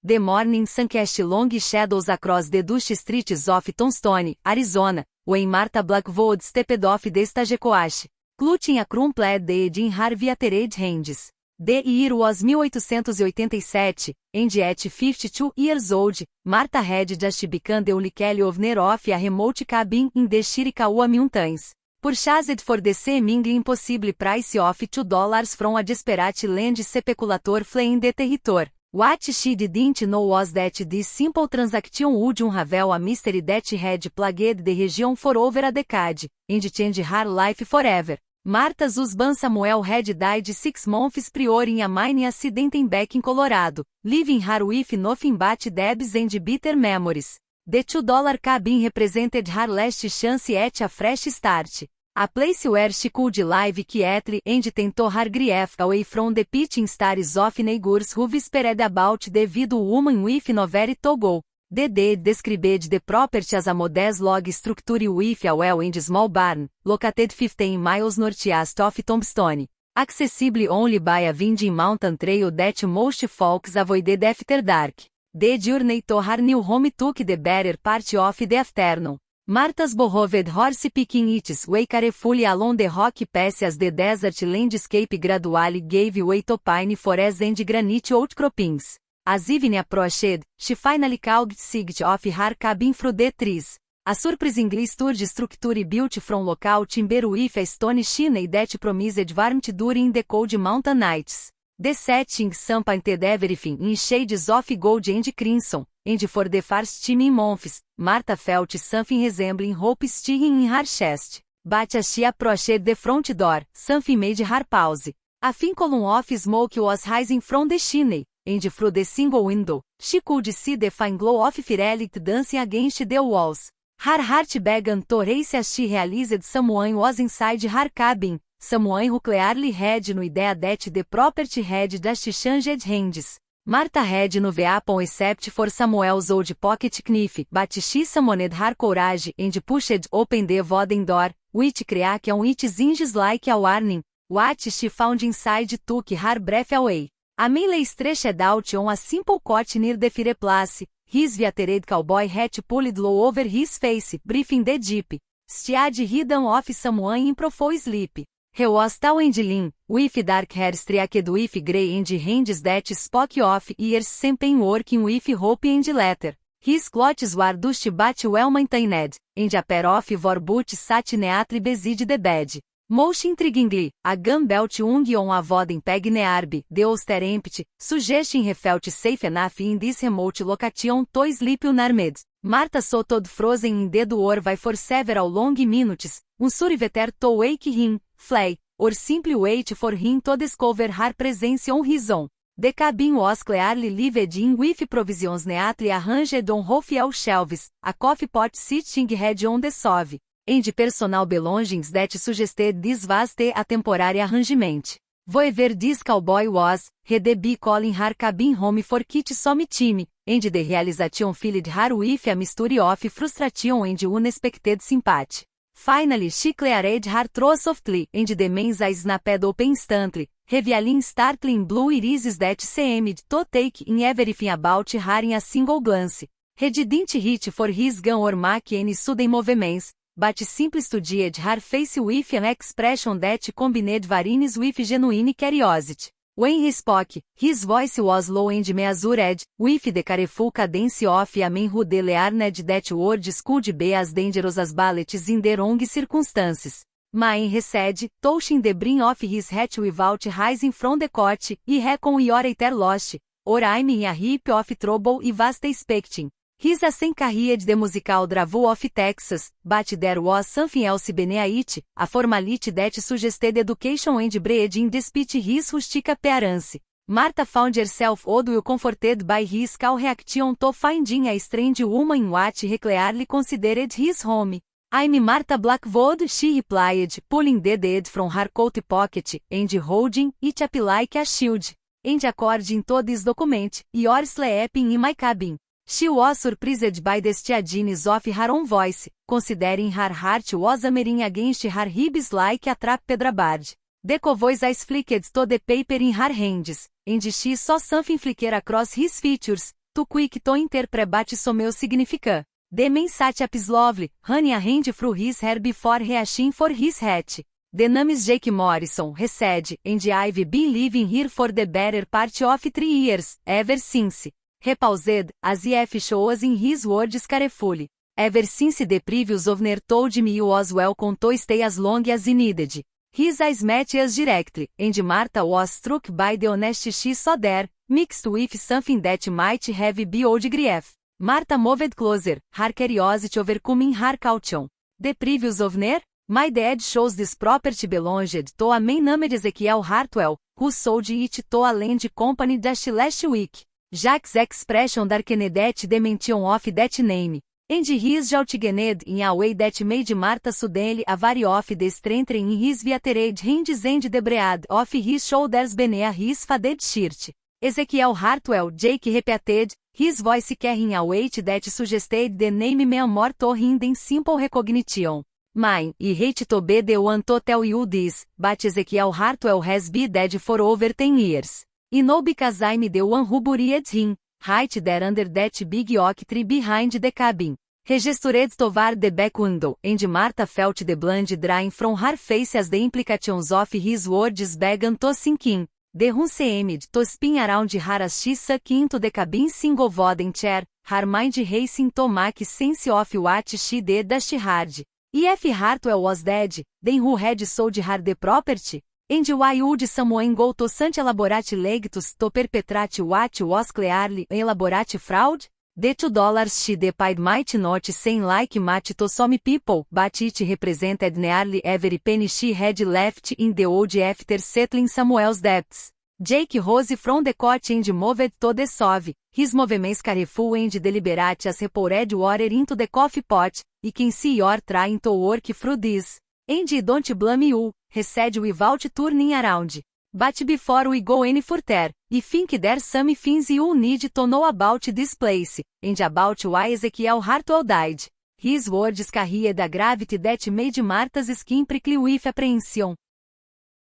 The Morning Sun cast long shadows across the dusty streets of Tombstone, Arizona, when Martha Blackwood stepped off the stagecoach, clutching a crumpled deed in her veteran hands. The year was 1887, and at 52 years old, Martha had just become the only owner of a remote cabin in the Chiricahua Mountains, purchased for the seemingly impossible price of $2 from a desperate land speculator fleeing the territory. What she didn't know was that this simple transaction would unravel a mystery that had plagued the region for over a decade, and change her life forever. Martha's husband Samuel had died 6 months prior in a mining accident in Beck in Colorado, leaving her with nothing but debts and bitter memories. The $2 cabin represented her last chance at a fresh start. A place where she could live quietly and tempt her grief away from the pitching stars of neighbors who whispered about the widow woman with nowhere to go. The deed described the property as a modest log structure with a well and small barn, located 15 miles northeast of Tombstone, accessible only by a winding mountain trail that most folks avoided after dark. The journey to her new home took the better part of the afternoon. Martha's borrowed horse picking its way carefully along the rocky paths as the desert landscape gradually gave way to pine forests and granite outcroppings. As evening approached, she finally caught sight of her cabin through the trees. A surprisingly sturdy structure built from local timber with a stone chimney that promised warmth during the cold mountain nights. The setting sun painted everything in shades of gold and crimson, and for the first time in months, Martha felt something resembling hope stirring in her chest. But as she approached the front door, something made her pause. A thin column of smoke was rising from the chimney, and through the single window, she could see the fine glow of firelight dancing against the walls. Her heart began to race as she realized someone was inside her cabin, someone who clearly had no idea that the property had just changed hands. Martha had no weapon except for Samuel's old pocket knife, but she summoned her courage and pushed open the wooden door, which cracked on its hinges like a warning. What she found inside took her breath away. A man lay stretched out on a simple cot near the fireplace, his veteran cowboy hat pulled low over his face, breathing the deep, steady rhythm of someone in profound sleep. He was tall and lean, with dark hair streaked with grey and hands that spoke of years spent working with rope and leather. His clothes were dusty but well maintained, and a pair of war boots sat neatly beside the bed. Most intriguingly, a gun belt hung on a wooden peg nearby, the holster empty, suggesting he felt safe enough in this remote location to sleep unarmed. Martha stood frozen in the doorway for several long minutes, unsure whether to wake him, fly, or simply wait for him to discover her presence on his own. The cabin was clearly lived in with provisions neatly arranged on Raphael shelves, a coffee pot sitting head on the stove, and personal belongings that suggested this was a temporary arrangement. Whoever this cowboy was, he'd be calling her cabin home for keep some time, and the realization filled her with a mixture of frustration and unexpected sympathy. Finally she cleared her throat softly, and the man's eyes snapped open instantly, revealing startling blue irises that seemed to take in everything about her in a single glance. He didn't reach for his gun or make any sudden movements, but simply studied her face with an expression that combined varies with genuine curiosity. When he spoke, his voice was low and measured, with the careful cadence of a man who learned that words could be as dangerous as bullets in the wrong circumstances. Mine, he said, touching the brim of his hat without rising from the cot, I reckon you're either lost, or I'm in a heap of trouble I was expecting. His accent carried the musical drawl of Texas, but there was something else beneath it, a formality that suggested education and breeding despite his rustic appearance. Martha found herself oddly comforted by his calm reaction to finding a strange woman in what he clearly considered his home. I'm Martha Blackwood, she replied, pulling the deed from her coat pocket, and holding it up like a shield. And according to this document, you're sleeping in my cabin. She was surprised by the steadiness of her own voice, considering her heart was hammering against her ribs like a trap pedrabard. The cowboy's eyes flicked to the paper in her hands, and she saw something flicker across his features, tu quick to interprebate someu significa. The mensat lovely, honey a hand through his hair before reaching for his hat. The name's Jake Morrison, reside, and I've been living here for the better part of 3 years, ever since. Repaused, as if shows in his words carefully. Ever since the previous owner told me you was welcome to stay as long as he needed. His eyes met us directly, and Martha was struck by the honesty she saw there, mixed with something that might have been old grief. Martha moved closer, her curiosity overcoming her caution. The previous owner? My dad shows this property belonged to a man named Ezekiel Hartwell, who sold it to a land company just last week. Jack's expression darkened at the mention of that name. And his outgunned in a way that made Martha suddenly aware of the strength in his viaterade hands and the breadth of his shoulders beneath his faded shirt. Ezekiel Hartwell, Jake repeated, his voice carrying a weight that suggested the name meant more to him than simple recognition. Mine, I hate to be the one to tell you this, but Ezekiel Hartwell has been dead for over 10 years. I know because I'm the one who buried him, right there under that big oak tree behind the cabin. He gestured toward the back window, and Martha felt the blood drying from her face as the implications of his words began to sink in. The room seemed to spin around her as she sank into the cabin's single wooden chair, her mind racing to make sense of what she did as she had. If Hartwell was dead, then who had sold her the property? And why would someone go to such elaborate lengths to perpetrate what was clearly elaborate fraud? The $2 she paid might not seem like much to some people, but it represented nearly every penny she had left in the world after settling Samuel's debts. Jake rose from the cot and moved to the stove, his movements careful and deliberate as he poured water into the coffee pot. I can see you're trying to work through this. And I don't blame you, he said without turning around. But before we go any further, I think there's some things you need to know about this place, and about why Ezekiel Hartwell died. His words carried a gravity that made Martha's skin prickle with apprehension.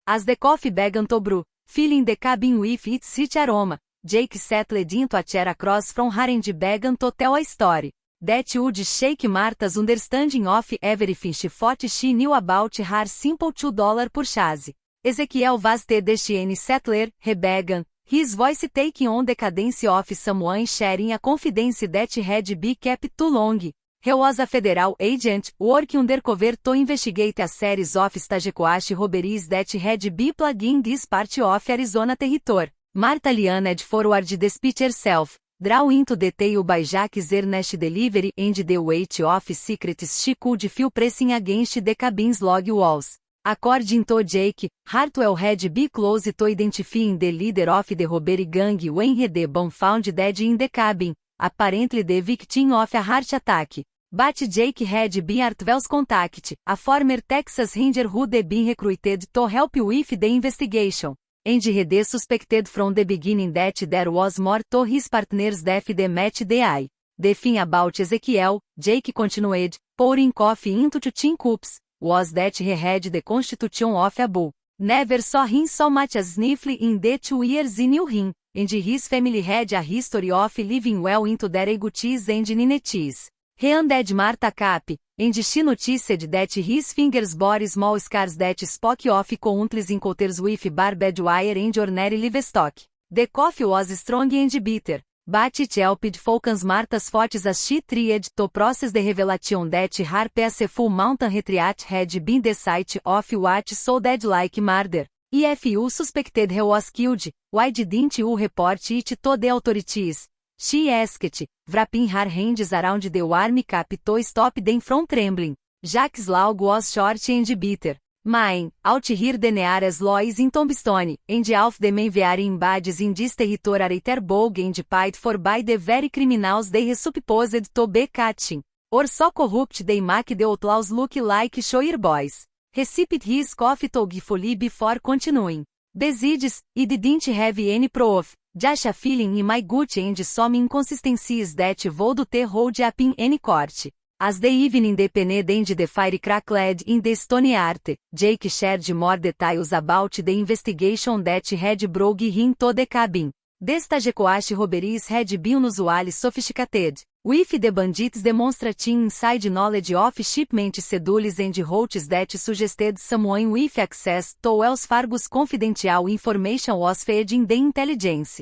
As the coffee began to brew, filling the cabin with its rich aroma, Jake settled into a chair across from her and began to tell a story. That would shake Martha's understanding of everything she thought she knew about her simple $2 purchase. Ezekiel was the Destiany settler, he began, his voice taking on the cadence of someone sharing a confidence that had been kept too long. He was a federal agent, working undercover to investigate a series of Stagecoach robberies that had been plaguing this part of Arizona territory. Martha leaned forward the speech herself, drawn into detail by Jack's earnest delivery and the weight of secrets she could feel pressing against the cabin's log walls. According to Jake, Hartwell had been close to identifying the leader of the robbery gang when he had been found dead in the cabin, apparently the victim of a heart attack. But Jake had been Hartwell's contact, a former Texas Ranger who had been recruited to help with the investigation. And he had suspected from the beginning that there was more to his partner's death than met the eye. The thing about Ezekiel, Jake continued, pouring coffee into 2 tin cups, was that he had the constitution of a bull. Never saw him so much as sniffly in the 2 years he knew him, and his family had a history of living well into their egoties and nineties. He handed Martha a cup, and she noticed that his fingers bore small scars that spoke of countless encounters with barbed wire and ordinary livestock. The coffee was strong and bitter, but it helped focus Martha's thoughts as she tried to process the revelation that her peaceful mountain retreat had been the site of what sounded like murder. If you suspected he was killed, why didn't you report it to the authorities? She asked, wrapping her hands around the warm cup to stop them from trembling. Jack's laugh was short and bitter. Mine, out here the nearest laws in Tombstone, and of the men wearing badges in this territory are terbold and paid for by the very criminals they supposed to be catching. Or so corrupt they make the outlaws look like shower boys. He sipped his coffee thoughtfully before continuing. Besides, I didn't have any proof, just a feeling in my gut and some inconsistencies that would te hold up in any court. As the evening deepened and the fire crackled in the stone hearth, Jake shared more details about the investigation that had brought him to the cabin. Destagecoache robberies had been unusually sophisticated, with the bandits demonstrating inside knowledge of shipment schedules and routes that suggested someone with access to Wells Fargo's confidential information was feeding the intelligence.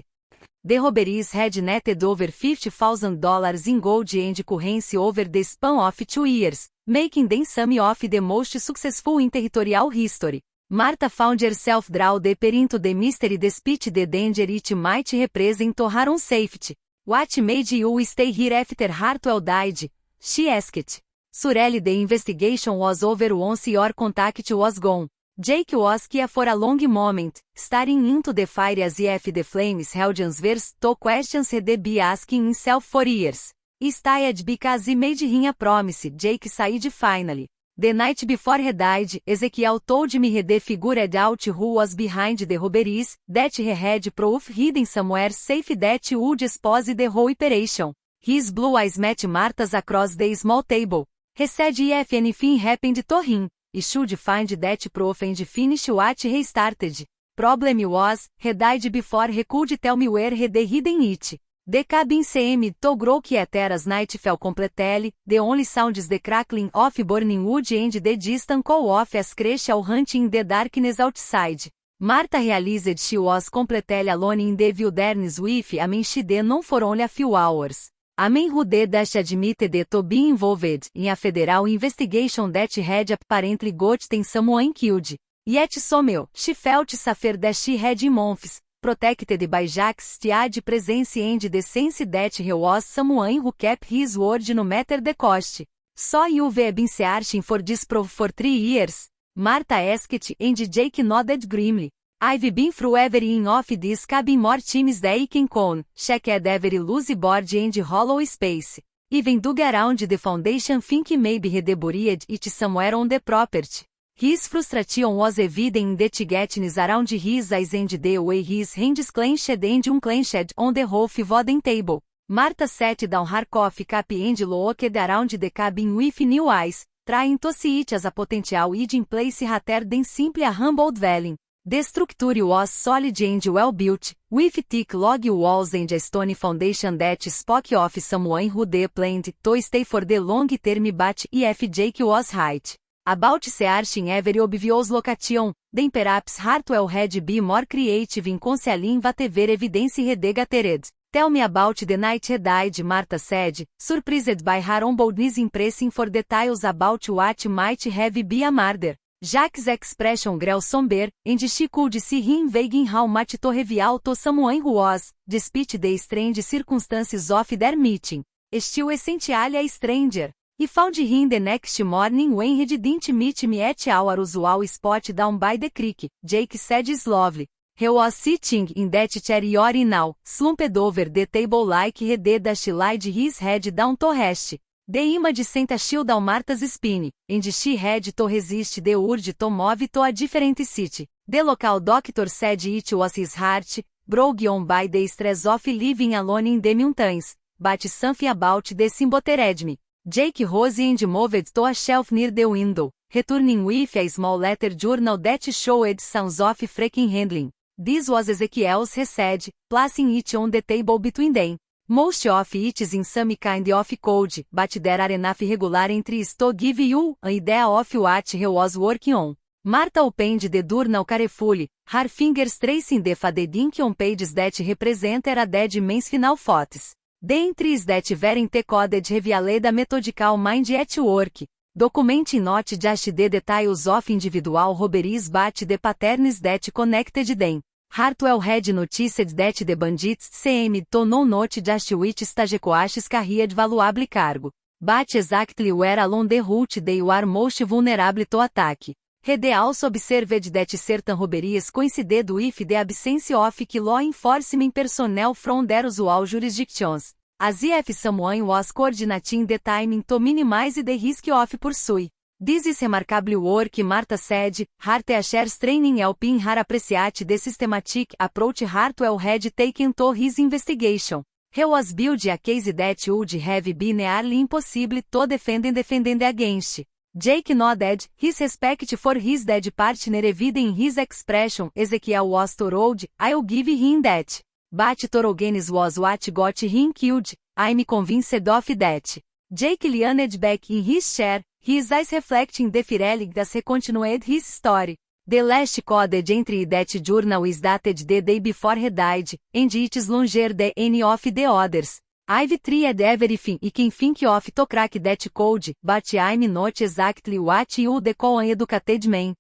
The robberies had netted over $50,000 in gold and currency over the span of 2 years, making them some of the most successful in territorial history. Martha found herself drawn deeper into the mystery despite the danger it might represent to her own safety. What made you stay here after Hartwell died? She asked. Surely the investigation was over once your contact was gone. Jake was quiet for a long moment, staring into the fire as if the flames held answers to questions he'd been asking himself for years. Stayed because he made him a promise, Jake said finally. The night before he died, Ezekiel told me he'd figured out who was behind the robberies, that he had proof hidden somewhere safe that would expose the whole operation. His blue eyes met Martha's across the small table. He said if anything happened to him, he should find that proof and finish what he started. Problem was, he died before he could tell me where he'd hidden it. The cabin seemed to grow quieter as night fell completely, the only sounds the crackling of burning wood and the distant call of a crucial hunting in the darkness outside. Martha realized she was completely alone in the wilderness with a man she'd known for only a few hours. A man who did admitted to be involved in a federal investigation that had apparently gotten someone killed. Yet somehow, she felt safer that she had in months, protected by Jack's steady presence and the sense that he was someone who kept his word no matter the cost. So you've been searching for this proof for 3 years? Martha asked, and Jake nodded grimly. I've been through every inch of this cabin more times than I can count, checked every loose board and hollow space. Even dug around the foundation thinking maybe he'd buried it somewhere on the property. His frustration was evident in the tightness around his eyes and the way his hands clenched and unclenched on the rough wooden table. Martha sat down her coffee cup and looked around the cabin with new eyes, trying to see it as a potential hiding place rather than simply a humble dwelling. The structure was solid and well built, with thick log walls and a stone foundation that spoke of someone who'd planned to stay for the long term, but if Jake was right about searching every obvious location, then perhaps Hartwell had been more creative in concealing whatever evidence he'd gathered. Tell me about the night he died, Martha said, surprised by her own boldness in pressing for details about what might have been a murder. Jack's expression grew somber, and she could see him weighing how much to reveal to someone who was, despite the strange circumstances of their meeting, still essentially a stranger. He found him the next morning when he didn't meet me at our usual spot down by the creek, Jake said slowly. He was sitting in that chair you're in now, slumped over the table like he did as she laid his head down to rest. The image sent a chill down Martha's spine, and she had to resist the urge to move to a different city. The local doctor said it was his heart, broken by the stress of living alone in the mountains, but something about the scene bothered me. Jake rose and moved to a shelf near the window, returning with a small letter journal that showed signs of freaking handling. This was Ezekiel's, he said, placing it on the table between them. Most of it is in some kind of code, but there are enough regular entries to give you an idea of what he was working on. Martha opened the journal carefully, her fingers tracing the faded ink on pages that represented a dead man's final thoughts. The entries that weren't coded revealed a methodical mind at work, documenting not just the details of individual robberies but the patterns that connected them. Hartwell had noticed that the bandits seemed to know not just which Stagecoaches carried valuable cargo, but exactly where along the route they were most vulnerable to attack. He'd also observed that certain robberies coincided with the absence of key law enforcement personnel from their usual jurisdictions, as if someone was coordinating the timing to minimize the risk of pursuit. This is remarkable work, Martha said, her teacher's training helping her appreciate the systematic approach Hartwell had taken to his investigation. He was building a case that would have been nearly impossible to defend against. Jake nodded, his respect for his dead partner evident in his expression. Ezekiel was thorough, I'll give him that. But Torogenes was what got him killed, I'm convinced of that. Jake leaned back in his chair, his eyes reflecting the feeling as he continued his story. The last coded entry in that journal is dated the day before he died, and it's longer than any of the others. I've tried everything I can think of to crack that code, but I'm not exactly what you'd call an educated man.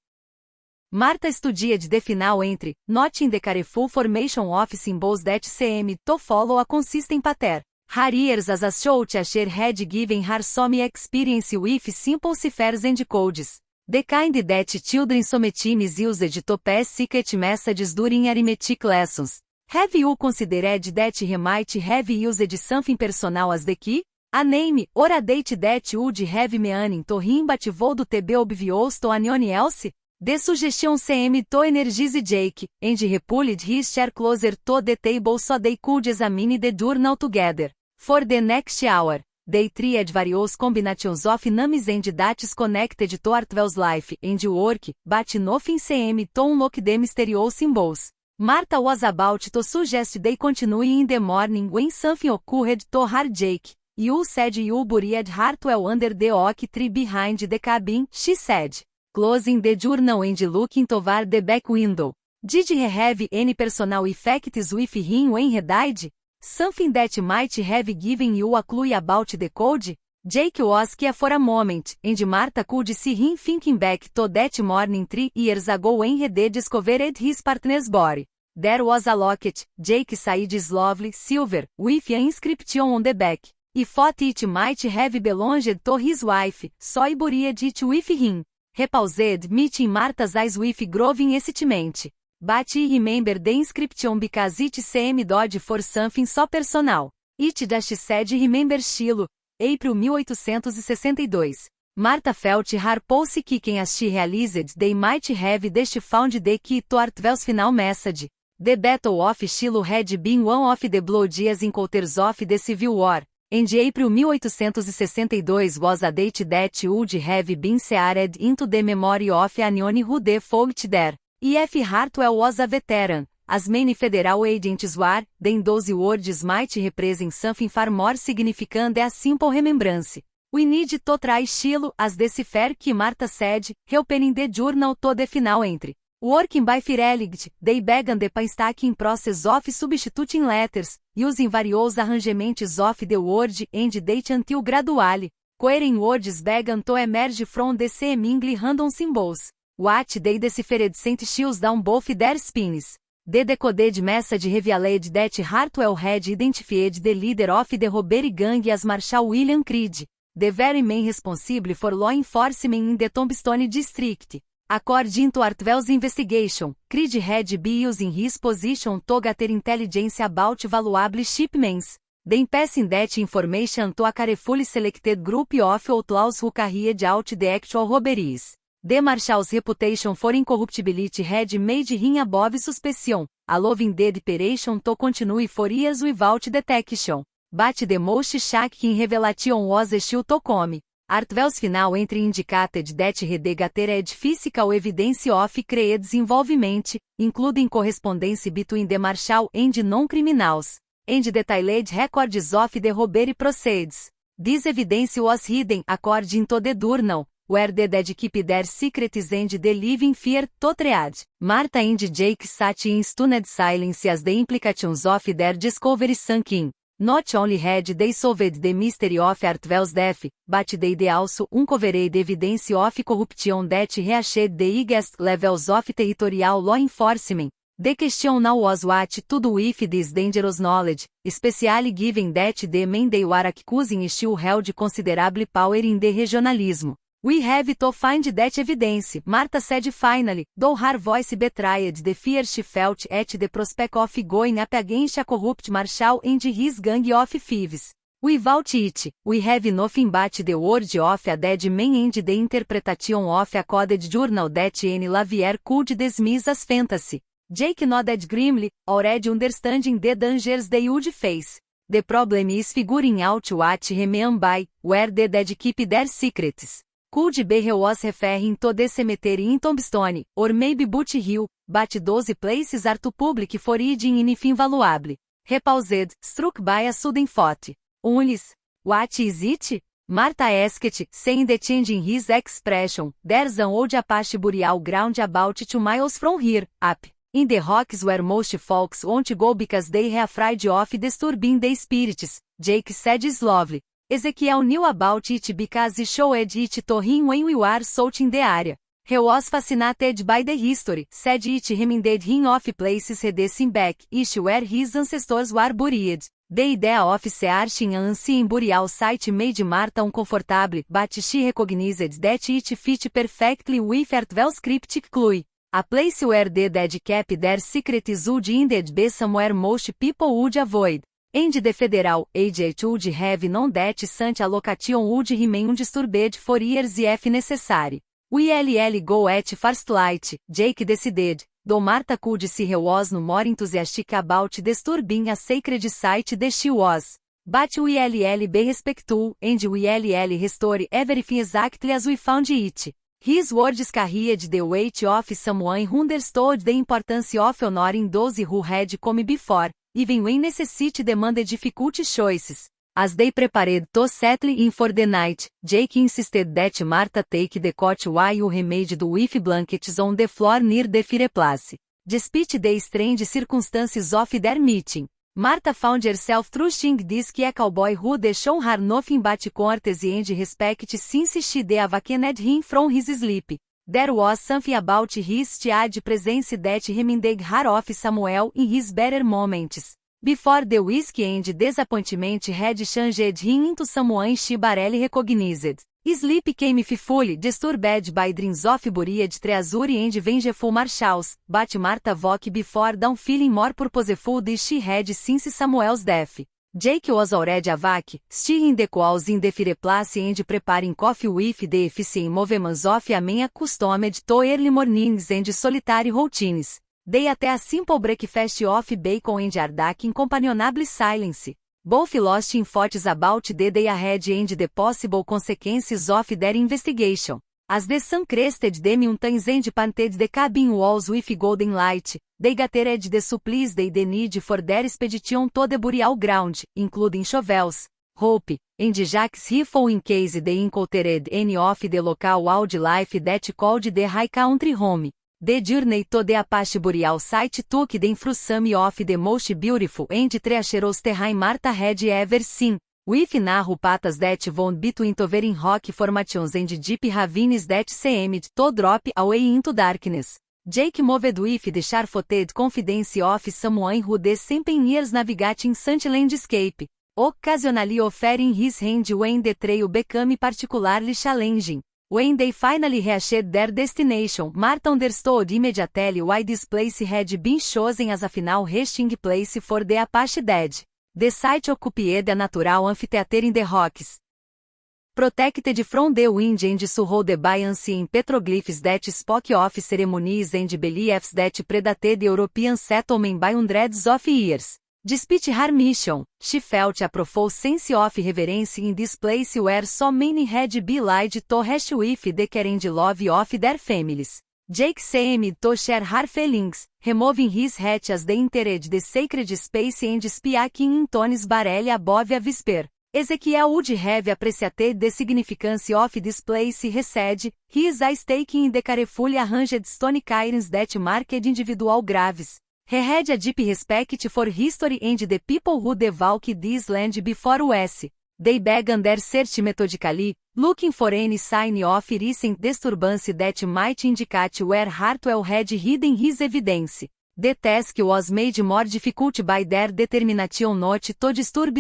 Martha studied the final entry, noting the careful formation of symbols that seem to follow a consistent pattern. Her years as a show teacher had given her some experience with simple ciphers and codes. The kind that children sometimes used to pass secret messages during arithmetic lessons. Have you considered that he might have used something personal as the key? A name, or a date that would have meaning to him but would be obvious to anyone else? The suggestion seemed to energize Jake, and he pulled his chair closer to the table so they could examine the journal together. For the next hour, they tried various combinations of names and dates connected to Hartwell's life and work, but nothing seemed to unlock the mysterious symbols. Martha was about to suggest they continue in the morning when something occurred to her. Jake, you said you buried Hartwell under the oak tree behind the cabin, she said, closing the journal and looking toward the back window. Did he have any personal effects with him when he died? Something that might have given you a clue about the code? Jake was quiet for a moment, and Martha could see him thinking back to that morning 3 years ago when he discovered his partner's body. There was a locket, Jake said slowly, silver, with an inscription on the back. He thought it might have belonged to his wife, so he buried it with him. He paused, meeting Martha's eyes with growing excitement. But he remembered the inscription because it seemed odd for something so personal. It just said remember Shiloh, April 1862. Martha felt her pulse kicking as she realized they might have just found the key to Hartwell's final message. The Battle of Shiloh had been one of the bloodiest encounters of the Civil War, and April 1862 was a date that would have been seared into the memory of anyone who fought there. E.F. Hartwell was a veteran, as many federal agents were, then those words might represent something far more significant than a simple remembrance. We need to try Shiloh as the cipher key, Martha said, reopening the journal to the final entry. Working by firelight, they began the painstaking process of substituting letters, using various arrangements of the word and date until gradually, coherent words began to emerge from the seemingly random symbols. What they deciphered sent chills down both their spines. The decoded message revealed that Hartwell had identified the leader of the robbery gang as Marshal William Creed, the very man responsible for law enforcement in the Tombstone district. According to Hartwell's investigation, Creed had been using his position to gather intelligence about valuable shipments, then passing that information to a carefully selected group of outlaws who carried out the actual robberies. The Marshal's reputation for incorruptibility had made him above suspicion, allowing the operation to continue for years without detection. But the most shocking revelation was still to come. Hartwell's final entry indicated that he gathered physical evidence of Creed's involvement, including correspondence between the Marshal and non-criminals, and detailed records of the robbery proceeds. This evidence was hidden, according to the journal, where the dead keep their secrets and the living fear to tread. Martha and Jake sat in stunned silence as the implications of their discovery sunk in. Not only had they solved the mystery of Hartwell's death, but they also uncovered evidence of corruption that reached the highest levels of territorial law enforcement. The question now was what to do with this dangerous knowledge, especially given that the men they were accusing still held considerable power in the regionalism. We have to find that evidence, Martha said finally, though her voice betrayed the fear she felt at the prospect of going up against a corrupt Marshal and his gang of thieves. Without it, we have nothing but the word of a dead man and the interpretation of a coded journal that Anne Lavier could dismiss as fantasy. Jake nodded grimly, already understanding the dangers they would face. The problem is figuring out what remain by, where the dead keep their secrets. Could be he was referring to the cemetery in Tombstone, or maybe Boot Hill, but those places are too public for reading anything valuable. Repaused, struck by a sudden thought. Unless, what is it? Martha asked, saying the change in his expression. There's an old Apache burial ground about 2 miles from here, up in the rocks where most folks won't go because they are afraid of disturbing the spirits, Jake said slowly. Ezekiel knew about it because he showed it to him when we were searching the area. He was fascinated by the history, said it reminded him of places reducing back east where his ancestors were buried. The idea of searching an ancient burial site made Martha uncomfortable, but she recognized that it fit perfectly with Artwell's cryptic clue. A place where the dead kept their secrets would indeed be somewhere most people would avoid. And the federal agent would have known that such a location would remain undisturbed for years if necessary. We'll go at first light, Jake decided, though Martha could see he was no more enthusiastic about disturbing a sacred site than she was. But we'll be respectful, and we'll restore everything exactly as we found it. His words carried the weight of someone who understood the importance of honoring those who had come before, even when necessity demanded difficult choices. As they prepared to settle in for the night, Jake insisted that Martha take the cot while remade with blankets on the floor near the fireplace. Despite the strange circumstances of their meeting, Martha found herself trusting this cowboy who had shown her nothing but courtesy and respect since she had awakened him from his sleep. There was something about his tired presence that reminded her of Samuel in his better moments. Before the whiskey and disappointment had changed him into someone she barely recognized. Sleep came fully disturbed by dreams of buried treasure and vengeful marshals, but Martha woke before dawn feeling more purposeful than she had since Samuel's death. Jake was already awake, stirring the coals in the fireplace and preparing coffee with the efficient movements of a man accustomed to early mornings and solitary routines. They ate a simple breakfast of bacon and yardak in companionable silence. Both lost in thoughts about the day ahead and the possible consequences of their investigation. As the sun crested the mountains and painted the cabin walls with golden light, they gathered the supplies they need for their expedition to the burial ground, including shovels, rope, and Jack's rifle in case they encountered any of the local wildlife that called the high country home. The journey to the Apache burial site took them through some of the most beautiful and treacherous terrain Martha had ever seen, with narrow paths that wound between towering rock formations and deep ravines that seemed to drop away into darkness. Jake moved with the sharp-footed confidence of someone who has spent years navigating such landscape, occasionally offering his hand when the trail became particularly challenging. When they finally reached their destination, Martha understood immediately why this place had been chosen as a final resting place for the Apache dead. The site occupied a natural amphitheater in the rocks, protected from the wind and surrounded by ancient petroglyphs that spoke of ceremonies and beliefs that predated European settlement by hundreds of years. Despite her mission, she felt a profound sense of reverence in this place where so many had been laid to rest with the care and love of their families. Jake seemed to share her feelings, removing his hat as they entered the sacred space and speaking in tones barely above a whisper. Ezekiel would have appreciated the significance of this place, he said. His eyes taking in the carefully arranged stone cairns that marked individual graves. He had a deep respect for history and the people who walked this land before us. They began their search methodically, looking for any sign of recent disturbance that might indicate where Hartwell had hidden his evidence. The task was made more difficult by their determination not to disturb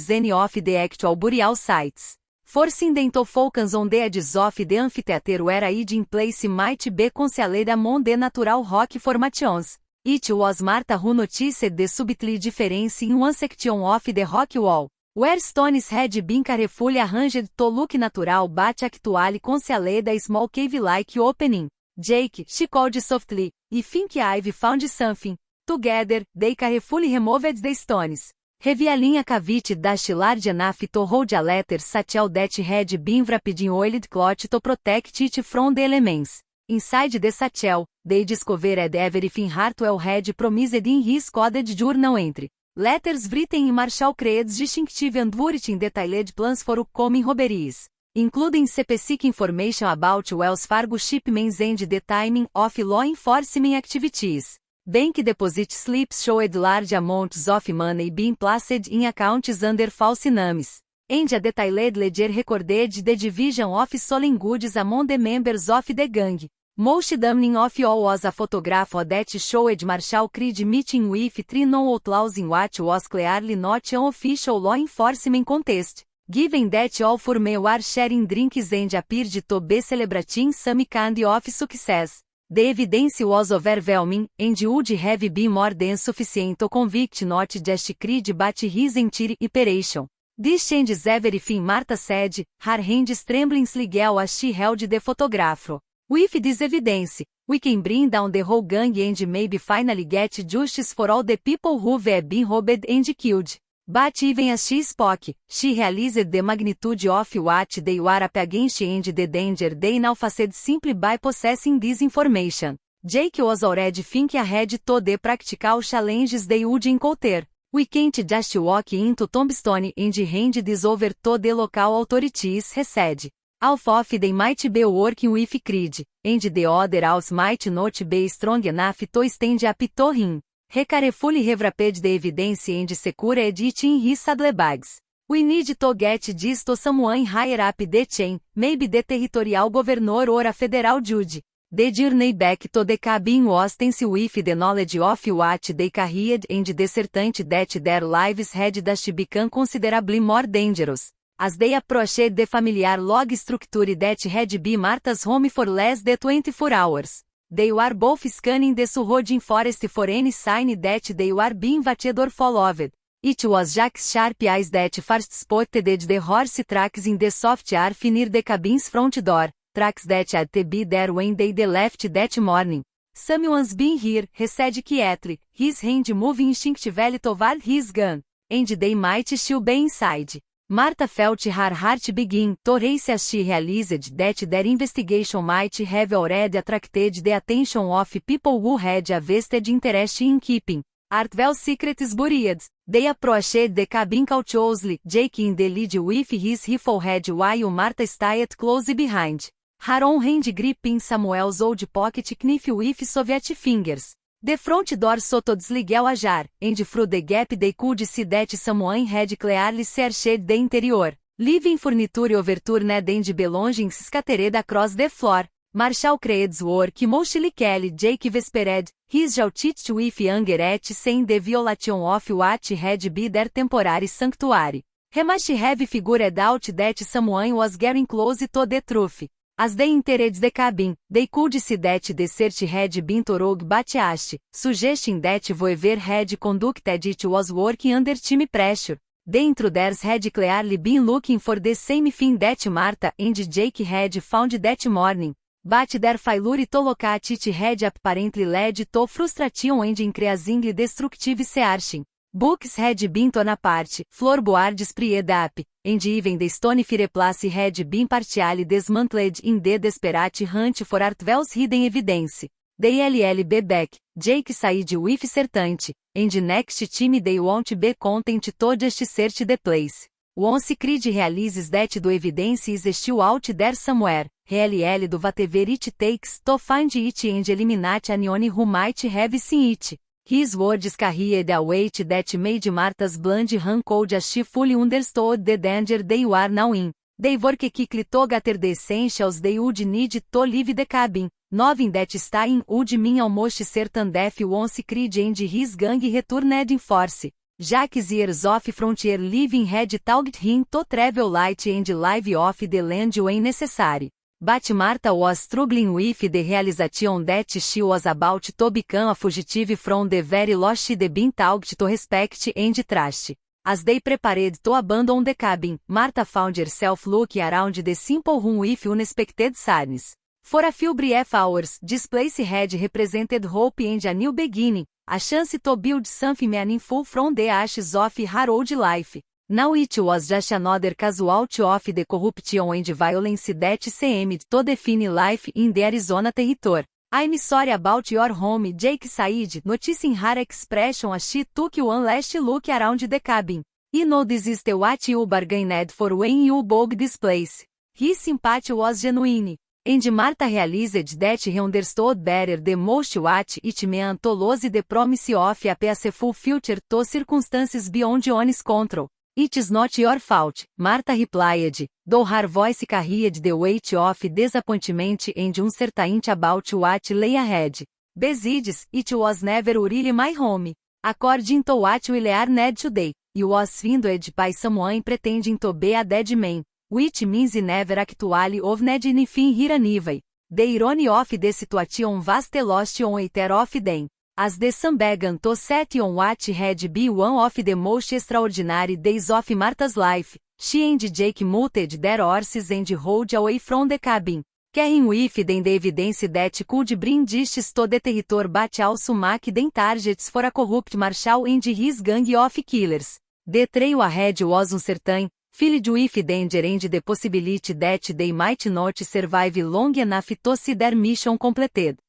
any of the actual burial sites. Forcing them to focus on the edges of the amphitheater where a hiding place might be concealed among the natural rock formations. It was Martha who noticed the subtle difference in one section of the rock wall, where stones had been carefully arranged to look natural but actually concealed a small cave-like opening. Jake, she called softly, I think I've found something. Together, they carefully removed the stones. Heavy a linha cavite dash large enough to hold a letter satchel that had been wrapped in oiled cloth to protect it from the elements. Inside the satchel, they discovered everything Hartwell had promised in his coded journal entry. Letters written in Marshall Creed's distinctive and written detailed plans for upcoming robberies, including specific information about Wells Fargo shipments and the timing of law enforcement activities. Bank deposit slips showed large amounts of money being placed in accounts under false names, and a detailed ledger recorded the division of stolen goods among the members of the gang. Most damning of all was a photograph that showed Marshall Creed meeting with three known outlaws in what was clearly not an official law enforcement contest, given that all four men were sharing drinks and appeared to be celebrating some kind of success. The evidence was overwhelming, and would have been more than sufficient to convict not just Creed but his entire operation. This changes everything, Martha said, her hands trembling slightly as she held the photograph. With this evidence, we can bring down the whole gang and maybe finally get justice for all the people who've been robbed and killed. But even as she spoke, she realized the magnitude of what they were up against and the danger they now faced simply by possessing this information. Jake was already thinking ahead to the practical challenges they would encounter. We can't just walk into Tombstone and hand this over to the local authorities, he said. Half of them might be working with Creed, and the other half might not be strong enough to stand up to him. He carefully rewrapped the evidence and secured it in his saddlebags. We need to get this to someone higher up the chain, maybe the territorial governor or a federal judge. The journey back to the cabin was tense with the knowledge of what they carried and the certainty that their lives had thus become considerably more dangerous. As they approached the familiar log structure that had been Martha's home for less than 24 hours, they were both scanning the surrounding forest for any sign that they were being watched or followed. It was Jack's sharp eyes that first spotted the horse tracks in the soft earth near the cabin's front door, tracks that had to be there when they left that morning. Someone's been here, he said quietly, his hand moving instinctively toward his gun, and they might still be inside. Martha felt her heart begin to race as she realized that their investigation might have already attracted the attention of people who had a vested interest in keeping Hartwell's secrets buried. They approached the cabin cautiously, Jake in the lead with his rifle ready while Martha stayed close behind, her own hand gripping Samuel's old pocket knife with Soviet fingers. The front door sounded slightly ajar, and through the gap they could see that someone had clearly searched the interior, leaving furniture overturned and belongings scattered across the floor. Marshall Creed's work mostly Kelly Jake whispered, his jaw twitched with anger at seeing the violation of what had been their temporary sanctuary. He must have figured out that someone was getting close to the truth. As they entered the cabin, they could see that the search had been thorough but hasty, suggesting that whoever had conducted it was working under time pressure. The intruders had clearly been looking for the same thing that Martha and Jake had found that morning, but their failure to locate it had apparently led to frustration and increasingly destructive searching. Books had been torn apart, floorboards spread up, and even the stone fireplace had been partially dismantled in the desperate hunt for Hartwell's hidden evidence. They'll be back, Jake said with certainty, and next time they won't be content to just search the place. Once Creed realizes that the evidence is still out there somewhere, he'll do whatever it takes to find it and eliminate anyone who might have seen it. His words carried a weight that made Martha's blood run cold as she fully understood the danger they were now in. They worked quickly to gather the essentials they would need to leave the cabin, knowing that staying would mean almost certain death once Creed and his gang returned in force. Jack's years of frontier living had taught him to travel light and live off the land when necessary. But Martha was struggling with the realization that she was about to become a fugitive from the very law she'd been taught to respect and trust. As they prepared to abandon the cabin, Martha found herself looking around the simple room with unexpected sadness. For a few brief hours, this place had represented hope and a new beginning, a chance to build something meaningful from the ashes of her old life. Now it was just another casualty of the corruption and violence that seemed to define life in the Arizona territory. I'm sorry about your home, Jake said, noticing her expression as she took one last look around the cabin. You know this is what you bargained for when you bought this place. His sympathy was genuine. And Martha realized that he understood better the most what it meant to lose the promise of a peaceful future to circumstances beyond one's control. It's not your fault, Martha replied, though her voice carried the weight of disappointment and uncertainty about what lay ahead. Besides, it was never really my home. According to what we learned today, it was founded by someone pretending to be a dead man, which means he never actually owned anything here anyway. The irony of the situation was lost on either of them. As the sun began to set on what had been one of the most extraordinary days of Martha's life, she and Jake mounted their horses and rode away from the cabin, carrying with them the evidence that could bring justice to the territory but also make them targets for a corrupt marshal and his gang of killers. The trail ahead was uncertain, filled with danger and the possibility that they might not survive long enough to see their mission completed.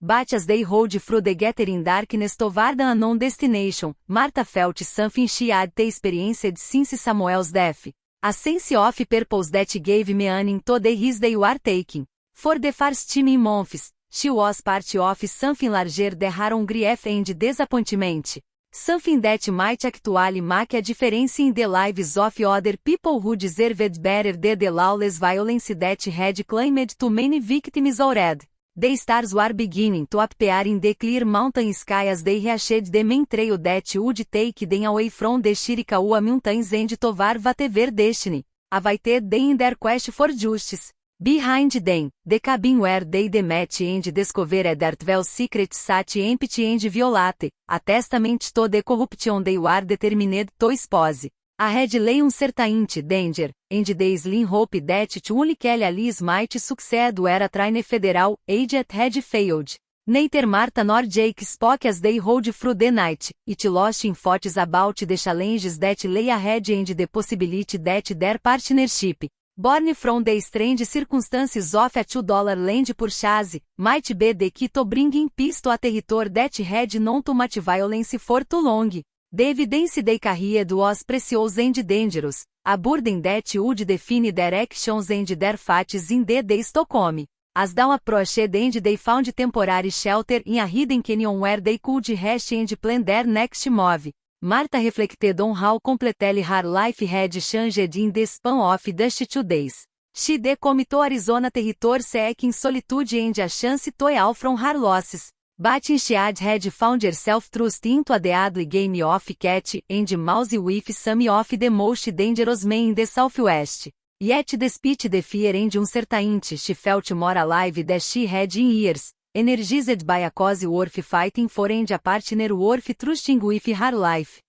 But as they rode through the gathering darkness toward an unknown destination, Martha felt something she had experienced since Samuel's death. A sense of purpose that gave meaning to the risk they were taking. For the first time in months, she was part of something larger than her own grief and disappointment. Something that might actually make a difference in the lives of other people who deserved better than the lawless violence that had claimed too many victims already. The stars were beginning to appear in the clear mountain sky as they reached the main trail that would take them away from the Chiricahua Mountains and toward whatever destiny awaited them in their quest for justice. Behind them, the cabin where they met and discovered their 12 secrets sat empty and violate, a testament to the corruption they were determined to expose. Ahead lay uncertainty, danger, and the slim hope that to only Kelly Alice might succeed where a train federal agent had failed. Neither Martha nor Jake spoke as they rode through the night, it lost in thoughts about the challenges that lay ahead and the possibility that their partnership, born from the strange circumstances of a $2 land purchase, might be the key to bringing peace to a territory that had known too much violence for too long. The evidence they carried was precious and dangerous, a burden that would define their actions and their fates in the days to come. As dawn approached and they found temporary shelter in a hidden canyon where they could rest and plan their next move, Martha reflected on how completely her life had changed in the span of just 2 days. She had come to Arizona territory seeking solitude and a chance to heal from her losses. But she had found herself thrust into a deadly game of cat and mouse with some of the most dangerous men in the Southwest. Yet despite the fear and uncertainty she felt more alive than she had in years, energized by a cause worth fighting for and a partner worth trusting with her life.